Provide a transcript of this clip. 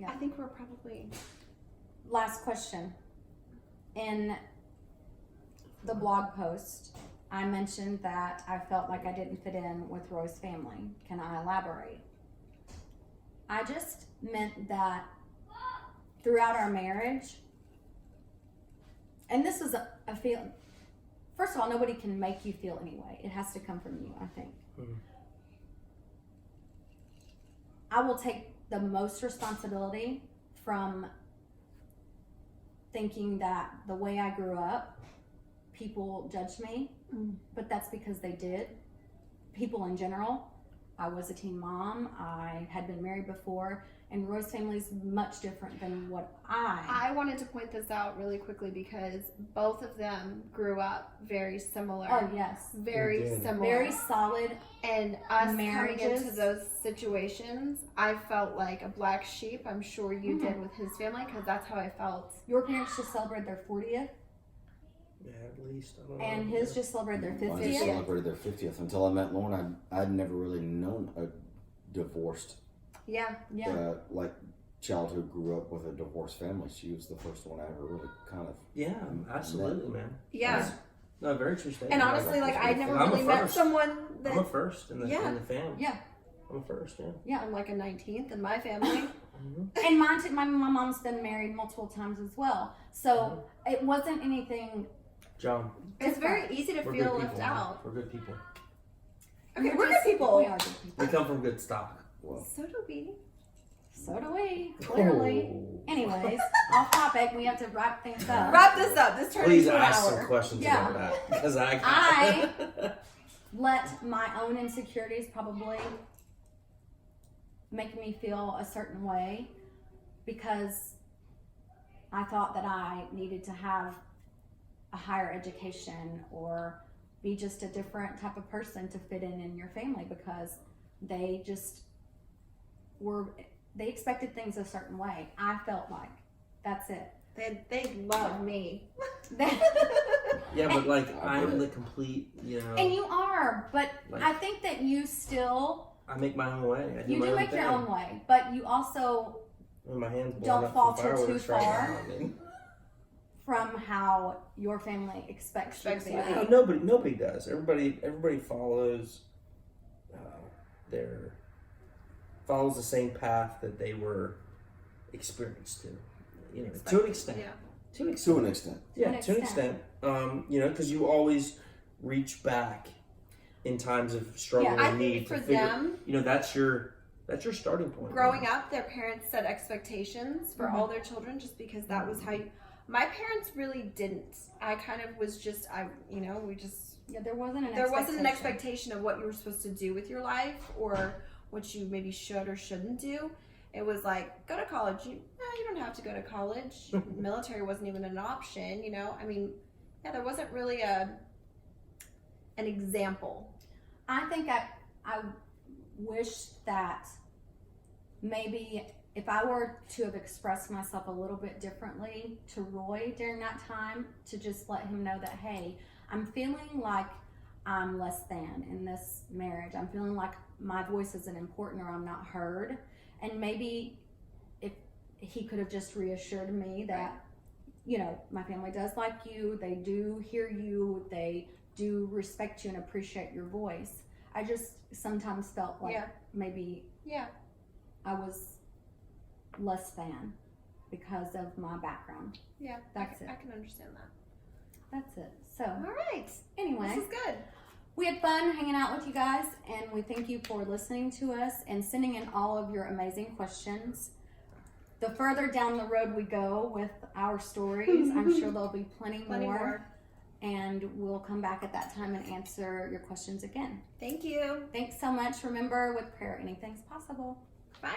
Yeah. I think we're probably... Last question. In the blog post, I mentioned that I felt like I didn't fit in with Roy's family. Can I elaborate? I just meant that throughout our marriage, and this is a feeling, first of all, nobody can make you feel anyway. It has to come from you, I think. Mm-hmm. I will take the most responsibility from thinking that the way I grew up, people judged me, but that's because they did. People in general. I was a teen mom. I had been married before, and Roy's family is much different than what I wanted to point this out really quickly because both of them grew up very similar. Oh yes, Very similar. very solid. And us marriages. coming into those situations, I felt like a black sheep. I'm sure you did with his family because that's how I felt. Your parents just celebrated their 40th, Yeah, at least. I don't know. and his just celebrated their Mine 50th. just celebrated their 50th. Until I met Lauren, I'd never really known a divorced, Yeah. Yeah. like, child who grew up with a divorced family. She was the first one I ever really kind of. Yeah, absolutely, man. Yeah. That's, no, very true statement. And honestly, like, I never I'm a really met first. someone that... I'm a first in the family. Yeah. I'm a first, yeah. I'm like a 19th in my family. And mine too, my mom's been married multiple times as well. So it wasn't anything. John, It's very easy to we're feel good left people. out. We're good people. Okay, we're good people. We are good people. We come from good stock. Well, So do we. So do we, clearly. Oh. Anyways, off topic, we have to wrap things up. Wrap this up. This turned Please into an ask hour. some questions Yeah. about that because I- Let my own insecurities probably make me feel a certain way because I thought that I needed to have a higher education or be just a different type of person to fit in your family because they just they expected things a certain way. I felt like that's it. They love me. Yeah, but like I I'm get the it. complete, And you are, but Like- I think that you still I make my own way. I do you my do own make thing. your own way, but you also When my hands blown Don't up fall from too fireworks right far. now, I mean. from how your family expects you to Expects be. you. No, nobody does. Everybody follows follows the same path that they were experienced to. To an extent. Yeah. To an to extent. an extent. Yeah, an to an extent. extent. Because you always reach back in times of struggle I and think need for to figure. them, That's your starting point. growing up, their parents set expectations for all their children just because that was how my parents really didn't. I kind of was just, Yeah, there wasn't an expectation of what you were supposed to do with your life or what you maybe should or shouldn't do. It was like, go to college. You don't have to go to college. Military wasn't even an option, there wasn't really an example. I think I wish that maybe if I were to have expressed myself a little bit differently to Roy during that time, to just let him know that, hey, I'm feeling like I'm less than in this marriage. I'm feeling like my voice isn't important or I'm not heard. And maybe if he could have just reassured me that, my family does like you, they do hear you, they do respect you and appreciate your voice. I just sometimes felt like maybe I was less than because of my background. Yeah, That's it. I can understand that. That's it. So, All right. anyway, This is good. we had fun hanging out with you guys, and we thank you for listening to us and sending in all of your amazing questions. The further down the road we go with our stories, I'm sure there'll be plenty more. And we'll come back at that time and answer your questions again. Thank you. Thanks so much. Remember, with prayer, anything's possible. Bye.